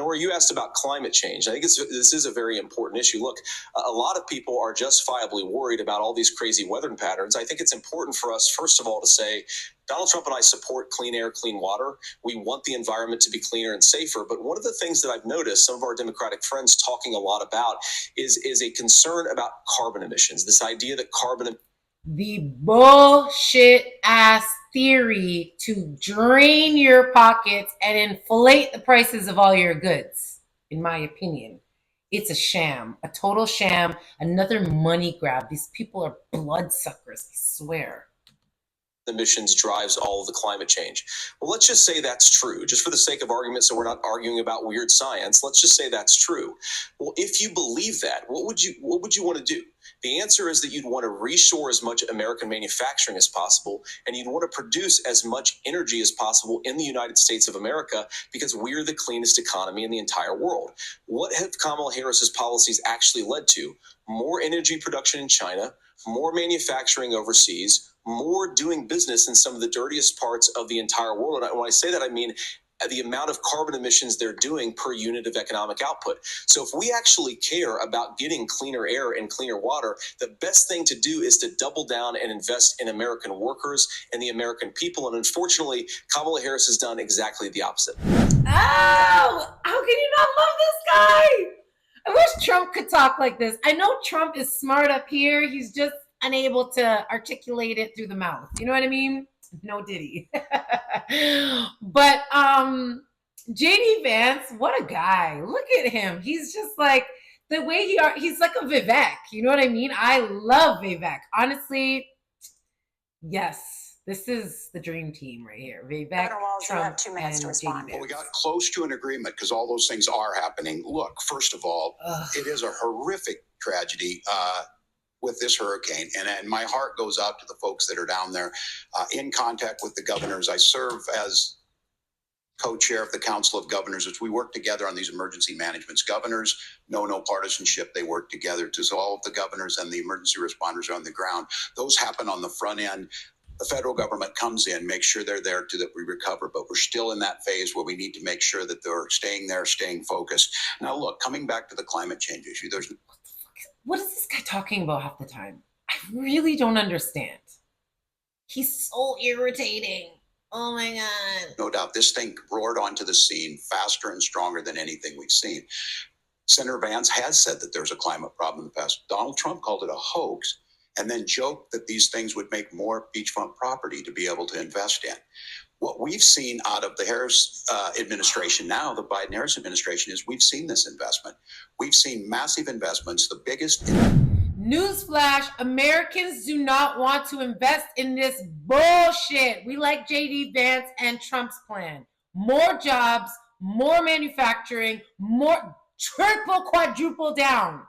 Nora, you asked about climate change. I think this is a very important issue. Look, a lot of people are justifiably worried about all these crazy weather patterns. I think it's important for us, first of all, to say Donald Trump and I support clean air, clean water. We want the environment to be cleaner and safer. But one of the things that I've noticed some of our Democratic friends talking a lot about is a concern about carbon emissions, this idea that the bullshit ass theory to drain your pockets and inflate the prices of all your goods, in my opinion. It's a sham, a total sham, another money grab. These people are bloodsuckers, I swear. Emissions drives all of the climate change. Well, let's just say that's true, just for the sake of argument, so we're not arguing about weird science. Let's just say that's true. Well, if you believe that, what would you want to do? The answer is that you'd want to reshore as much American manufacturing as possible, and you'd want to produce as much energy as possible in the United States of America, because we're the cleanest economy in the entire world. What have Kamala Harris's policies actually led to? More energy production in China, more manufacturing overseas, more doing business in some of the dirtiest parts of the entire world. And when I say that, I mean the amount of carbon emissions they're doing per unit of economic output. So if we actually care about getting cleaner air and cleaner water, the best thing to do is to double down and invest in American workers and the American people. And unfortunately, Kamala Harris has done exactly the opposite. Oh, how can you not love this guy? I wish Trump could talk like this. I know Trump is smart up here. He's just unable to articulate it through the mouth. You know what I mean? No Diddy. But JD Vance, what a guy. Look at him. He's just like the way he's like a Vivek. You know what I mean? I love Vivek. Honestly, yes, this is the dream team right here. Vivek, Walz, Trump, you have 2 minutes to respond. Well, we got close to an agreement because all those things are happening. Look, first of all, it is a horrific tragedy with this hurricane. And my heart goes out to the folks that are down there in contact with the governors. I serve as co-chair of the Council of Governors, as we work together on these emergency managements. Governors know no partisanship. They work together. So all of the governors and the emergency responders are on the ground. Those happen on the front end. The federal government comes in, makes sure they're there so that we recover. But we're still in that phase where we need to make sure that they're staying there, staying focused. Now, look, coming back to the climate change issue, there's... What is this guy talking about half the time? I really don't understand. He's so irritating. Oh my God. No doubt this thing roared onto the scene faster and stronger than anything we've seen. Senator Vance has said that there's a climate problem in the past. Donald Trump called it a hoax and then joked that these things would make more beachfront property to be able to invest in. What we've seen out of the Harris administration now, the Biden-Harris administration, is we've seen this investment. We've seen massive investments, the biggest. Newsflash, Americans do not want to invest in this bullshit. We like JD Vance and Trump's plan. More jobs, more manufacturing, more triple, quadruple down.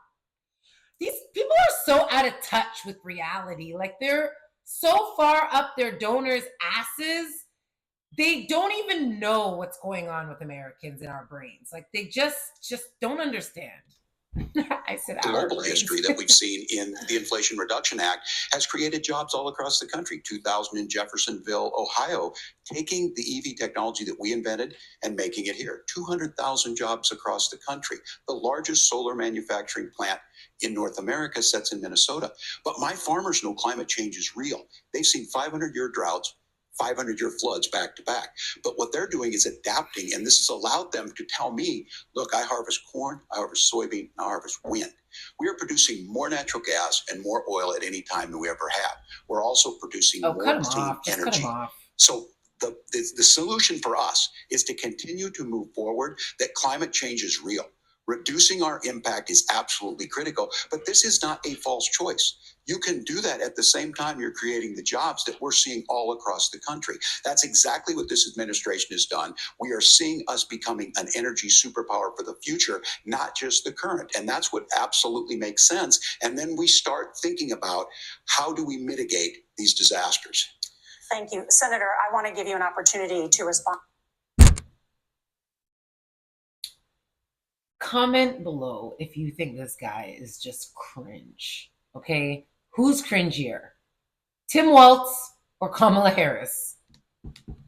These people are so out of touch with reality. Like they're so far up their donors' asses. They don't even know what's going on with Americans in our brains. Like they just don't understand. I said global history that we've seen in the Inflation Reduction Act has created jobs all across the country. 2000 in Jeffersonville, Ohio, taking the EV technology that we invented and making it here. 200,000 jobs across the country. The largest solar manufacturing plant in North America sits in Minnesota. But my farmers know climate change is real. They've seen 500-year droughts, 500-year floods back to back. But what they're doing is adapting, and this has allowed them to tell me, look, I harvest corn, I harvest soybean, I harvest wind. We are producing more natural gas and more oil at any time than we ever have. We're also producing more clean energy. So the solution for us is to continue to move forward, that climate change is real. Reducing our impact is absolutely critical, but this is not a false choice. You can do that at the same time you're creating the jobs that we're seeing all across the country. That's exactly what this administration has done. We are seeing us becoming an energy superpower for the future, not just the current. And that's what absolutely makes sense. And then we start thinking about how do we mitigate these disasters. Thank you. Senator, I want to give you an opportunity to respond. Comment below if you think this guy is just cringe, okay? Who's cringier, Tim Waltz or Kamala Harris?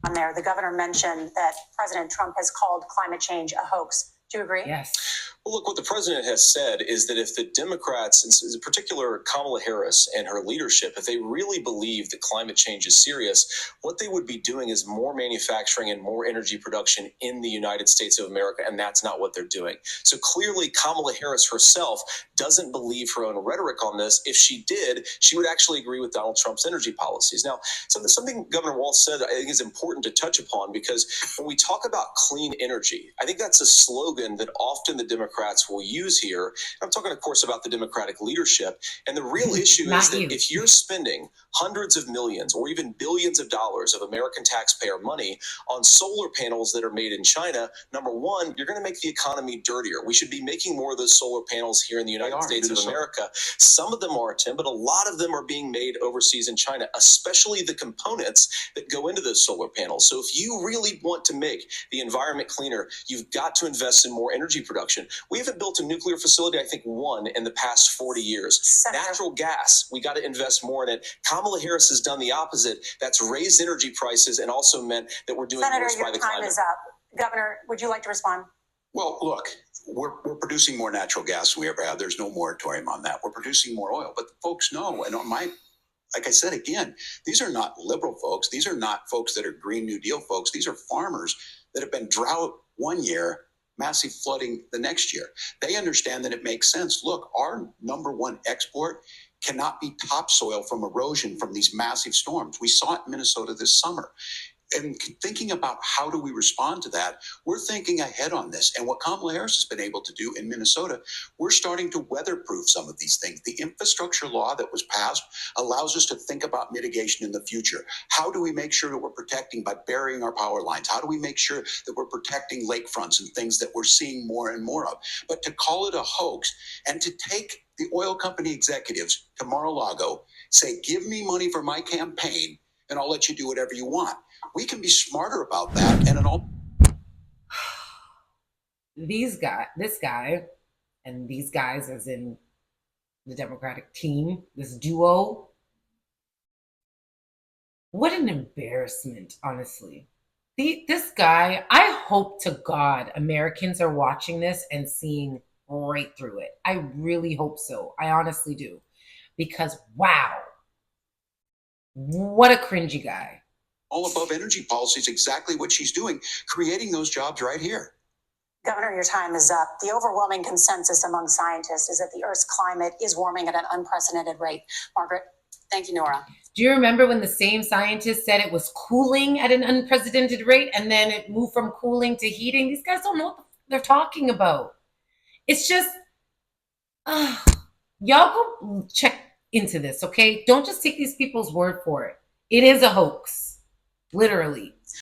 On there, the governor mentioned that President Trump has called climate change a hoax. Do you agree? Yes. Well, look, what the president has said is that if the Democrats, in particular Kamala Harris and her leadership, if they really believe that climate change is serious, what they would be doing is more manufacturing and more energy production in the United States of America, and that's not what they're doing. So clearly, Kamala Harris herself doesn't believe her own rhetoric on this. If she did, she would actually agree with Donald Trump's energy policies. Now, something Governor Walz said I think is important to touch upon, because when we talk about clean energy, I think that's a slogan that often the Democrats will use here. I'm talking, of course, about the Democratic leadership. And the real issue is that if you're spending hundreds of millions or even billions of dollars of American taxpayer money on solar panels that are made in China, number one, you're going to make the economy dirtier. We should be making more of those solar panels here in the United States of America. Some of them are, Tim, but a lot of them are being made overseas in China, especially the components that go into those solar panels. So if you really want to make the environment cleaner, you've got to invest in more energy production. We haven't built a nuclear facility, I think, one in the past 40 years. Senator. Natural gas, we got to invest more in it. Kamala Harris has done the opposite. That's raised energy prices and also meant that we're doing Senator, worse by the climate. your time is up. Governor, would you like to respond? Well, look, we're producing more natural gas than we ever have. There's no moratorium on that. We're producing more oil. But the folks know, and like I said, again, these are not liberal folks. These are not folks that are Green New Deal folks. These are farmers that have been drought one year, massive flooding the next year. They understand that it makes sense. Look, our number one export cannot be topsoil from erosion from these massive storms. We saw it in Minnesota this summer. And thinking about how do we respond to that, we're thinking ahead on this. And what Kamala Harris has been able to do in Minnesota, we're starting to weatherproof some of these things. The infrastructure law that was passed allows us to think about mitigation in the future. How do we make sure that we're protecting by burying our power lines? How do we make sure that we're protecting lakefronts and things that we're seeing more and more of? But to call it a hoax and to take the oil company executives to Mar-a-Lago, say, give me money for my campaign and I'll let you do whatever you want. We can be smarter about that. And this guy, and these guys as in the Democratic team, this duo, what an embarrassment, honestly. This guy, I hope to God Americans are watching this and seeing right through it. I really hope so. I honestly do. Because, wow, what a cringy guy. all above energy policy is exactly what she's doing, creating those jobs right here. Governor, your time is up. The overwhelming consensus among scientists is that the Earth's climate is warming at an unprecedented rate. Margaret, thank you, Nora. Do you remember when the same scientists said it was cooling at an unprecedented rate and then it moved from cooling to heating? These guys don't know what they're talking about. It's just, y'all go check into this, okay? Don't just take these people's word for it. It is a hoax, literally.